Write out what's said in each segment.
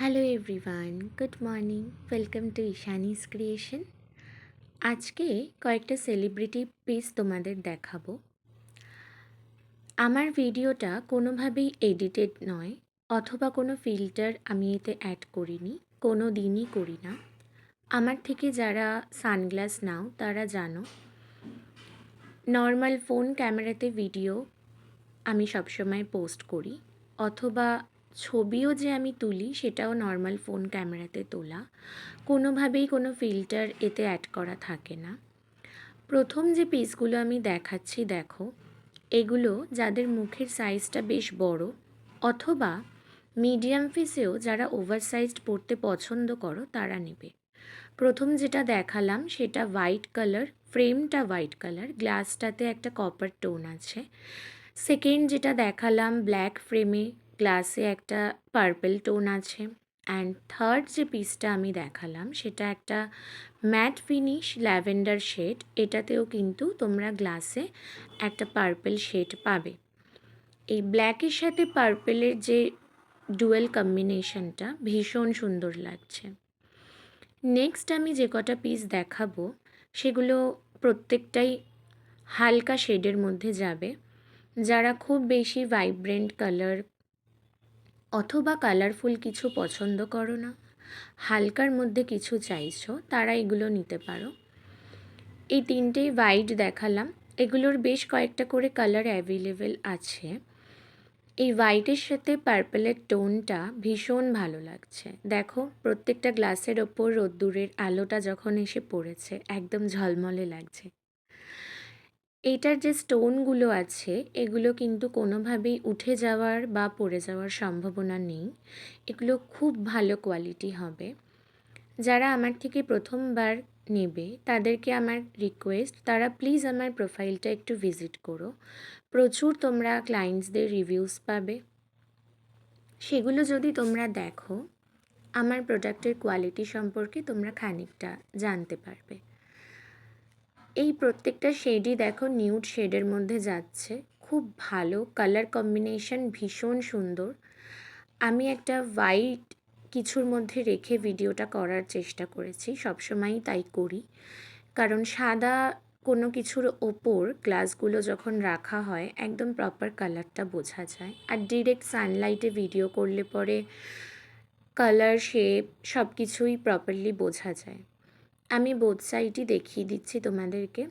Hello everyone, good morning, welcome to Ishani's creation. আজকে কয়েকটা celebrity piece তোমাদের দেখাবো। আমার ভিডিওটা কোনোভাবেই এডিটেড নয়, অথবা কোনো ফিল্টার আমি এতে অ্যাড করিনি, কোনো দিনই করি না। আমার থেকে যারা সানগ্লাস নাও তারা জানো, নর্মাল ফোন ক্যামেরাতে ভিডিও আমি সবসময় পোস্ট করি, অথবা ছবিও যে আমি তুলি সেটাও নর্মাল ফোন ক্যামেরাতে তোলা, কোনোভাবেই কোনো ফিল্টার এতে অ্যাড করা থাকে না। প্রথম যে পিসগুলো আমি দেখাচ্ছি দেখো, এগুলো যাদের মুখের সাইজটা বেশ বড়, অথবা মিডিয়াম ফেসেও যারা ওভারসাইজড পরতে পছন্দ করো তারা নেবে। প্রথম যেটা দেখালাম সেটা হোয়াইট কালার, ফ্রেমটা হোয়াইট কালার, গ্লাসটাতে একটা কপার টোন আছে। সেকেন্ড যেটা দেখালাম ব্ল্যাক ফ্রেমে, গ্লাসে একটা পার্পল টোন আছে। অ্যান্ড থার্ড যে পিসটা আমি দেখালাম সেটা একটা ম্যাট ফিনিশ ল্যাভেন্ডার শেড, এটাতেও কিন্তু তোমরা গ্লাসে একটা পার্পল শেড পাবে। এই ব্ল্যাকের সাথে পার্পলের যে ডুয়েল কম্বিনেশনটা ভীষণ সুন্দর লাগছে। নেক্সট আমি যে কটা পিস দেখাবো সেগুলো প্রত্যেকটাই হালকা শেডের মধ্যে যাবে। যারা খুব বেশি ভাইব্রেন্ট কালার অথবা কালারফুল কিছু পছন্দ করো না, হালকার মধ্যে কিছু চাইছো, তারা এগুলো নিতে পারো। এই তিনটেই হোয়াইট দেখালাম, এগুলোর বেশ কয়েকটা করে কালার অ্যাভেলেবেল আছে। এই হোয়াইটের সাথে পার্পলের টোনটা ভীষণ ভালো লাগছে। দেখো প্রত্যেকটা গ্লাসের ওপর রোদ্দুরের আলোটা যখন এসে পড়েছে একদম ঝলমলে লাগছে। এইটার যে স্টোনগুলো আছে এগুলো কিন্তু কোনোভাবেই উঠে যাওয়ার বা পড়ে যাওয়ার সম্ভাবনা নেই, এগুলো খুব ভালো কোয়ালিটি হবে। যারা আমার থেকে প্রথমবার নেবে তাদেরকে আমার রিকোয়েস্ট, তারা প্লিজ আমার প্রোফাইলটা একটু ভিজিট করো। প্রচুর তোমরা ক্লায়েন্টসদের রিভিউস পাবে, সেগুলো যদি তোমরা দেখো আমার প্রোডাক্টের কোয়ালিটি সম্পর্কে তোমরা খানিকটা জানতে পারবে। এই প্রত্যেকটা শেডই দেখো নিউড শেডের মধ্যে যাচ্ছে, খুব ভালো কালার কম্বিনেশন, ভীষণ সুন্দর। আমি একটা হোয়াইট কিছুর মধ্যে রেখে ভিডিওটা করার চেষ্টা করেছি, সবসময়ই তাই করি, কারণ সাদা কোনো কিছুর ওপর গ্লাসগুলো যখন রাখা হয় একদম প্রপার কালারটা বোঝা যায়। আর ডিরেক্ট সানলাইটে ভিডিও করলে পরে কালার শেপ সব কিছুই প্রপারলি বোঝা যায়। আমি বোথ সাইডই দেখিয়ে দিচ্ছি তোমাদেরকে।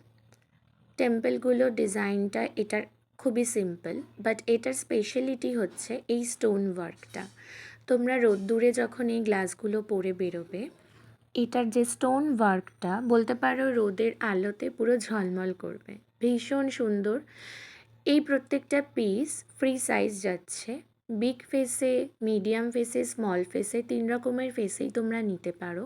টেম্পলগুলো ডিজাইনটা এটার খুবই সিম্পল, বাট এটার স্পেশালিটি হচ্ছে এই স্টোন ওয়ার্কটা। তোমরা রোদ্দুরে যখন এই গ্লাসগুলো পরে বেরোবে, এটার যে স্টোন ওয়ার্কটা বলতে পারো রোদের আলোতে পুরো ঝলমল করবে, ভীষণ সুন্দর। এই প্রত্যেকটা পিস ফ্রি সাইজ যাচ্ছে, বিগ ফেসে, মিডিয়াম ফেসে, স্মল ফেসে, 3 রকমের ফেসেই তোমরা নিতে পারো।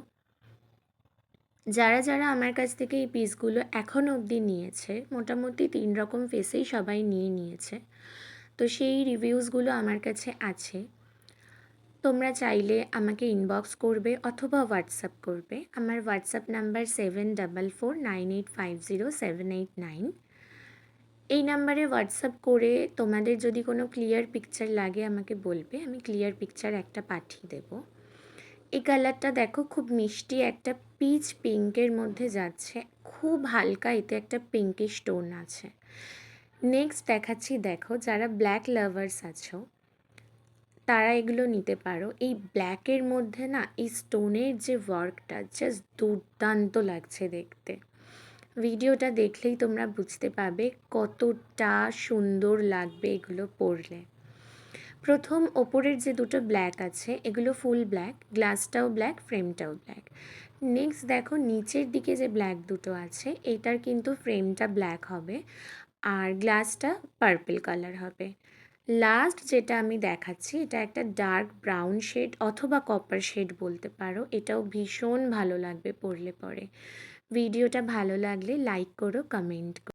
যারা যারা আমার কাছ থেকে এই পিসগুলো এখনও অবধি নিয়েছে, মোটামুটি 3 রকম ফেসেই সবাই নিয়ে নিয়েছে, তো সেই রিভিউসগুলো আমার কাছে আছে। তোমরা চাইলে আমাকে ইনবক্স করবে অথবা হোয়াটসঅ্যাপ করবে। আমার হোয়াটসঅ্যাপ নাম্বার 7444985079। এই নাম্বারে হোয়াটসঅ্যাপ করে তোমাদের যদি কোনো ক্লিয়ার পিকচার লাগে আমাকে বলবে, আমি ক্লিয়ার পিকচার একটা পাঠিয়ে দেবো। এই কালারটা দেখো খুব মিষ্টি একটা পিচ পিঙ্কের মধ্যে যাচ্ছে, খুব হালকা এতে একটা পিঙ্কিশ টোন আছে। নেক্সট দেখাচ্ছি, দেখো যারা ব্ল্যাক লাভার্স আছো তারা এগুলো নিতে পারো। এই ব্ল্যাকের মধ্যে না এই স্টোনের যে ওয়ার্কটা জাস্ট দুর্দান্ত লাগছে দেখতে। ভিডিওটা দেখলেই তোমরা বুঝতে পারবে কতটা সুন্দর লাগবে এগুলো পরলে। প্রথম ওপরের যে দুটো ব্ল্যাক আছে এগুলো ফুল ব্ল্যাক, গ্লাসটাও ব্ল্যাক, ফ্রেমটাও ব্ল্যাক। নেক্সট দেখো নিচের দিকে যে ব্ল্যাক দুটো আছে এটার কিন্তু ফ্রেমটা ব্ল্যাক হবে আর গ্লাসটা পার্পল কালার হবে। লাস্ট যেটা আমি দেখাচ্ছি এটা একটা ডার্ক ব্রাউন শেড অথবা কপার শেড বলতে পারো, এটাও ভীষণ ভালো লাগবে পরলে পরে। ভিডিওটা ভালো লাগলে লাইক করো, কমেন্ট করো।